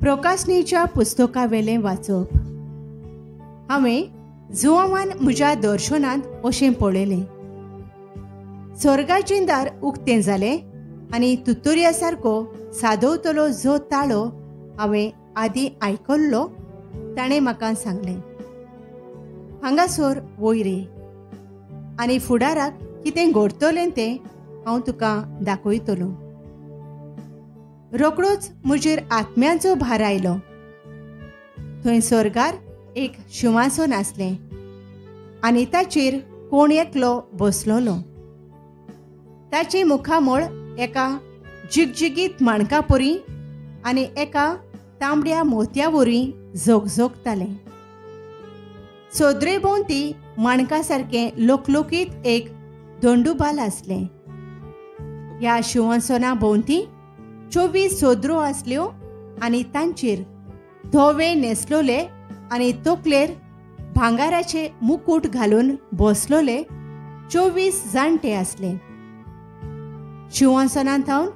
प्रकाशनेच्या पुस्तकावेलें वाचप. हांवें जुवामान म्हज्या दर्शनांत अशें पळयलें. स्वर्गाचें दार उक्तें जालें आनी तुतुर्या सारको सादवतलो जो ताळो हांवें आदीं आयकल्लो ताणें म्हाका सांगलें, हांगासर वयर ये आनी फुडाराक कितें घडटलें तें हांव तुका दाखयतलो. रोखडोच म्हजेर आत्म्याचो भार आयलो. थंय स्वर्गार एक शिंवासन आसलें आनी ताचेर कोण एकलो बसलोलो. ताची मुखामळ एका जिगजिगीत माणका परी आनी एका तांबड्या मोतया वरी झगझगतालें. सदरे भोंवती माणका सारकें लोकलोकीत एक दोंडूबाल आसलें. ह्या शिंवासना भोंवती 24 सोदरो आसल्यो आनी तांचेर धवे न्हेसलोले आनी तकलेर भांगाराचे मुकूट घालून बसलोले 24 जाणटे आसले. शिंवासनांतवन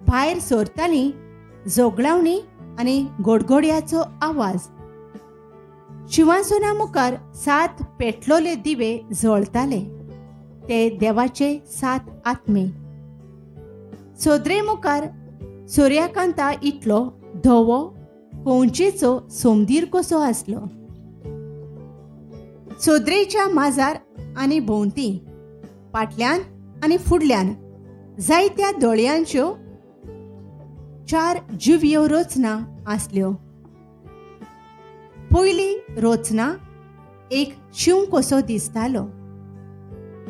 भायर सरतालीं जोगलावणी आनी गडगड्याचो आवाज. शिंवासना मुखार 7 पेटलोले दिवे जळटाले. ते देवाचे 7 आत्मे. सदरे मुखार सूर्यकांता इतलो धवो कोंचेचो सोमदीर कसो आसलो. सदरेच्या माजार आनी भोंवती फाटल्यान आनी फुडल्यान जायत्या दोळ्यांच्यो 4 जिव्यो रचना आसल्यो. पयली रचना एक शिव कसो दिसतालो,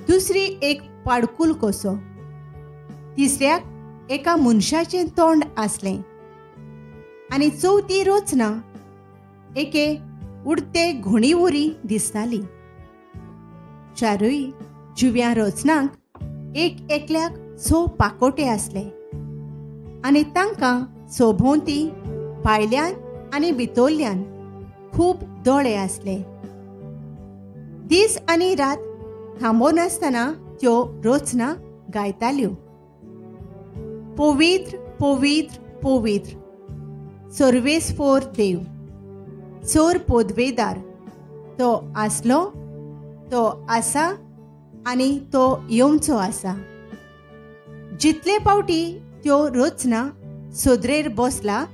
दुसरी एक पाडकूल कसो, तिसऱ्याक एका मनशाचें तोंड आसलें आनी चवथी रचना एके उडते घोणीवरी दिसताली. चारूय जिव्या रचनांक एक एकल्याक 6 पाकोटे आसले आनी तांकां सोभोवती भायल्यान आनी भितरल्यान खूब दोळे आसले. दीस आनी रात थांबो नासतना त्यो रचना गायताल्यो, पवित्र पवित्र पवित्र सर्वेस्पर देव, चोर पोदवेदार, तो आसलो, तो आसा आनी तो येवचो आसा. जितले फावटी त्यो रचना सदरेर बसला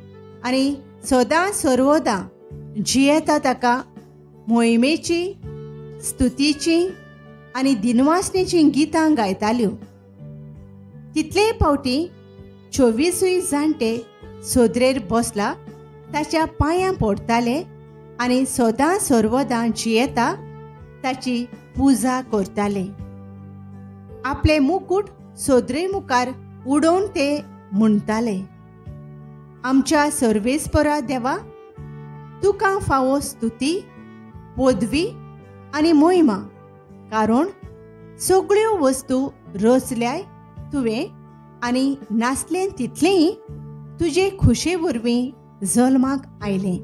आनी सदां सर्वदा जियेता ताका मोहिमेची, स्तुतीची आनी दिनवासनेची गितां गायताल्यो. तितले फावटी 24 जाणटे सदरेर बसला ताच्या पांयां पडटाले आनी सदां सर्वदां जियेता ताची पुजा करताले. आपले मुकूट सदरे मुखार उडोवन ते म्हणटाले, आमच्या सर्वेस्परा देवा, तुका फावो स्तुती, पदवी आनी मोहिमा, कारण सगळ्यो वस्तू रचल्याय तुवें आनी नासलें तितलेंय तुजे खुशे वरवीं जल्माक आयलें.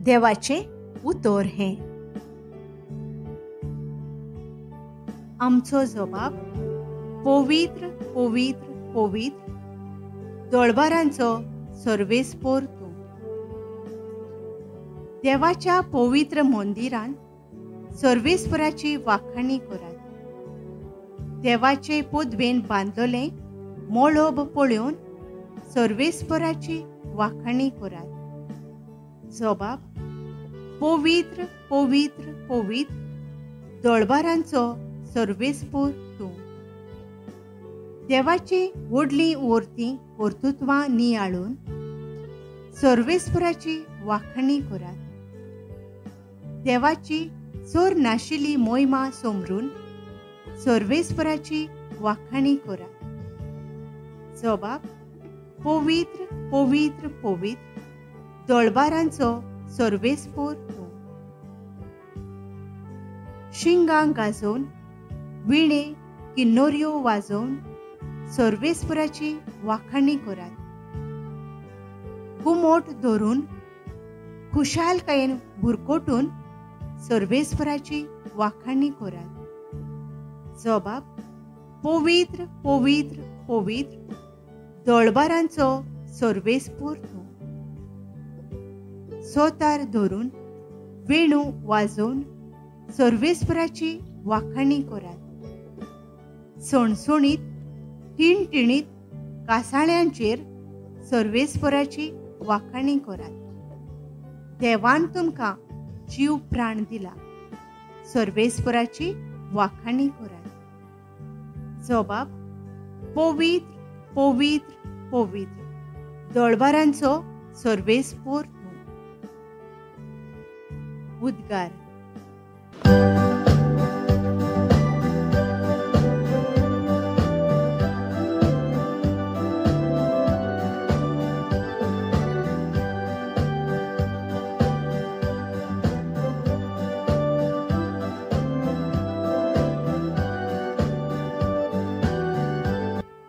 देवाचें उतर हें. आमचो जबाब पवित्र पवित्र पवित्र दळबारांचो सर्वेस्पर तूं. देवाच्या पवित्र मंदिरांत सर्वेस्पराची वाखाणी करात. देवाचे पदवेन बांदलोलें मोळोब पळोवन सर्वेस्पराची वाखाणी करात. जबाब पवित्र पवित्र पवित्र दळबारांचो सर्वेस्पर तूं. देवाची व्हडली वर्ती कर्तुत्वां नियाळून सर्वेस्पराची वाखाणी करात. देवाची चोर नाशिल्ली मोहिमा समरून सर्वेस्पराची वाखाणी करात. जबाब पवित्र पवित्र पवित्र दळबारांचो सर्वेस्पर तूं. शिंगां गाजोवन विणे किन्नोऱ्यो वाजोवन सर्वेस्पराची वाखाणी करात. घुमट धरून खुशालकायेन बुरकोटून सर्वेस्पराची वाखाणी करात. जबाब पवित्र पवित्र पवित्र दळबारांचो सोर्वेस्पूर तूं. सोतार धरून वेणू वाजोवन सोर्वेस्पराची वाखाणी करात. सणसणीत टिणटिणीत कासाळ्यांचेर सोर्वेस्पराची वाखाणी करात. देवान तुमकां जीव प्राण दिला. सोर्वेस्पराची वाखाणी करात. जोबाब: पवित्र पवित्र पवित्र दळबारांचो सोर्वेस्पूर तूं. उद्गार.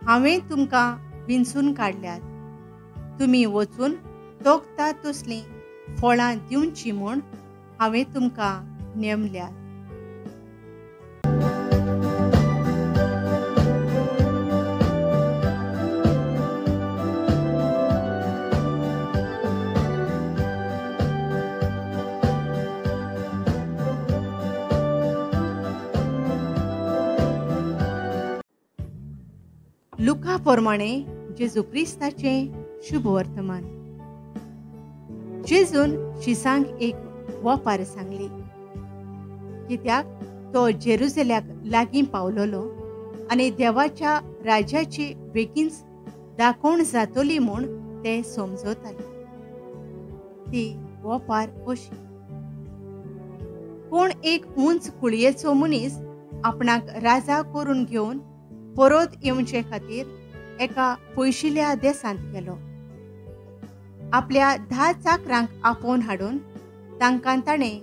हांवें तुमकां विंचून काडल्यात. तुमी वचून तोखता तसलीं फळां दिवची म्हूण हांवें तुमकां नेमल्यात. लुका प्रमाणे जेजू क्रिस्ताचें शुभ वर्तमान. जेजून शिसांक एक वपार सांगली, कित्याक तो जेरुसलेमाक लागीं पावलोलो आनी देवाच्या राज्याची बेगीनच दाखोवण जातली म्हूण ते समजताले. ती वपार अशी: कोण एक उंच कुळयेचो मनीस आपणाक राजा करून घेवन परत येवचे खातीर एका पयशिल्या देसांत गेलो. आपल्या 10 चाकरांक आपोवन हाडून तांकां ताणें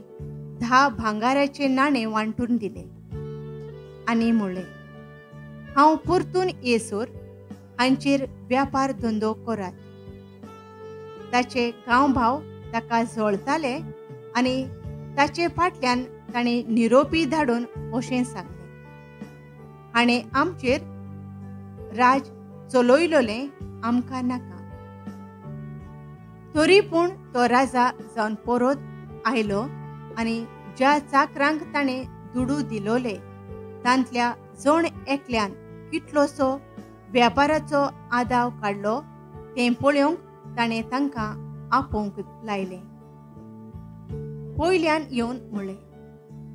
10 भांगाराचे नाणे वांटून दिले आनी म्हणलें, हांव परतून येसोर हांचेर व्यापार धंदो करात. ताचे गांवभाव ताका जळताले आनी ताचे फाटल्यान ताणें निरोपी धाडून अशें सांगलें, हाणें आमचेर राज चलयलोलें आमकां नाका. तरी पूण तो राजा जावन परत आयलो आनी ज्या चाकरांक ताणें दुडू दिलोले तांतल्या जण एकल्यान कितलोसो वेपाराचो आदाव काडलो तें पळोवंक ताणें तांकां आपोवंक लायलें. पयल्यान येवन म्हणलें,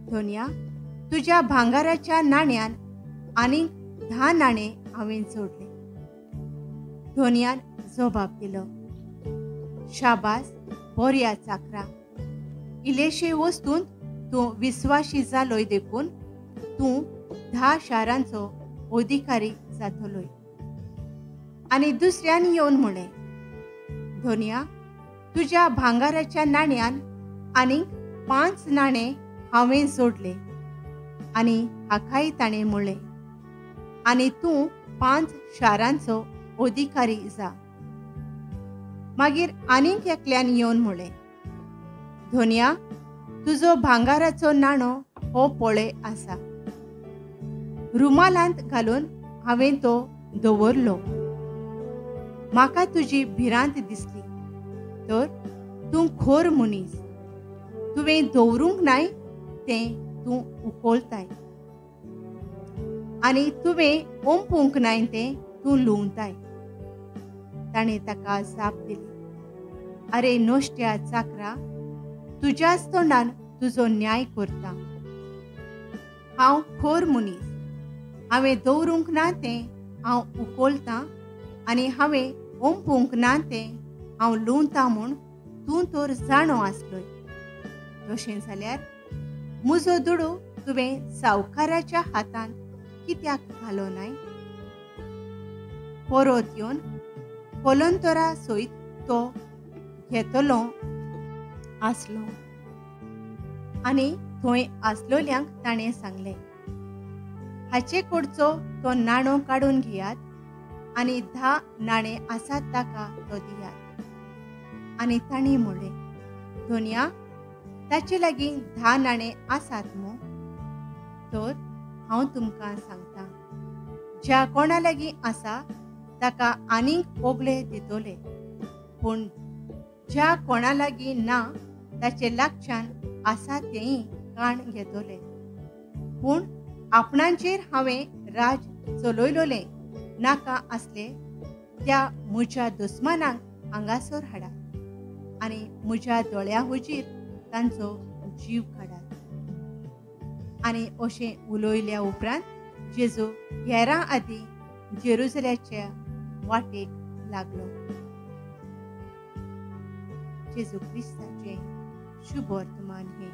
धोनया, तुज्या भांगाराच्या नाण्यांत आनीक 10 नाणे हांवें जोडले. धोनयान जबाब दिलो, शाबास बऱ्या चाकरा. इल्लेशे वस्तूंत तूं विस्वाशी जालोय देखून तूं 10 शारांचो अधिकारी जातलोय. आनी दुसऱ्यान येवन म्हणलें, धोनया, तुज्या भांगाराच्या नाण्यांत आनीक 5 नाणे हांवें जोडले. आनी हाकाय ताणें म्हणलें, आनी तूं 5 शारांचो अधिकारी जा. मागीर आनीक एकल्यान येवन म्हणलें, धोनया, तुजो भांगाराचो नाणो हो पळय आसा. रुमालांत घालून हांवें तो दवरलो. म्हाका तुजी भिरांत दिसली, तर तूं खोर मनीस. तुवें दवरूंक नाय तें तूं उखलताय आनी तुवें ओंपूंक नाय तें तूं लुंवताय. ताणें ताका जाप दिली, आरे नोश्ट्या चाकरा, तुज्याच तोंडान तुजो न्याय करता. हांव खोर मनीस. हांवें दवरूंक ना तें हांव उखलतां आनी हांवें ओंपूंक ना तें हांव लुंवतां म्हूण तूं तर जाणो आसलोय. तशें जाल्यार म्हजो दुडू तुवें सावकाराच्या हातांत कित्याक घालो नाय? परत येवन कोलंतरा सयत तो घेतलो आसलो. आनी थंय आसलोल्यांक ताणें सांगलें, हाचे कडचो तो नाणो काडून घेयात आनी 10 नाणे आसात ताका तो दियात. आनी ताणीं म्हणलें, धोनया, ताचे लागीं 10 नाणे आसात मू? तर हांव तुमकां सांगतां, ज्या कोणा लागीं आसा ताका आनीक ओगले दितोले, पूण ज्या कोणा लागीं ना ताचे लागच्यान आसा तेंय काण घेतोले. पूण आपणाचेर हांवें राज चलयलोलें नाका आसले त्या म्हज्या दुस्मानांक हांगासर हाडात आनी म्हज्या दोळ्या हुजीर तांचो जीव काडात. आनी अशें उलोयल्या उपरांत जेजू हेरां आदीं जेरुसलेमाच्या वाटेक लागलो. जेजू क्रिस्ताचें शुभ वर्तमान हे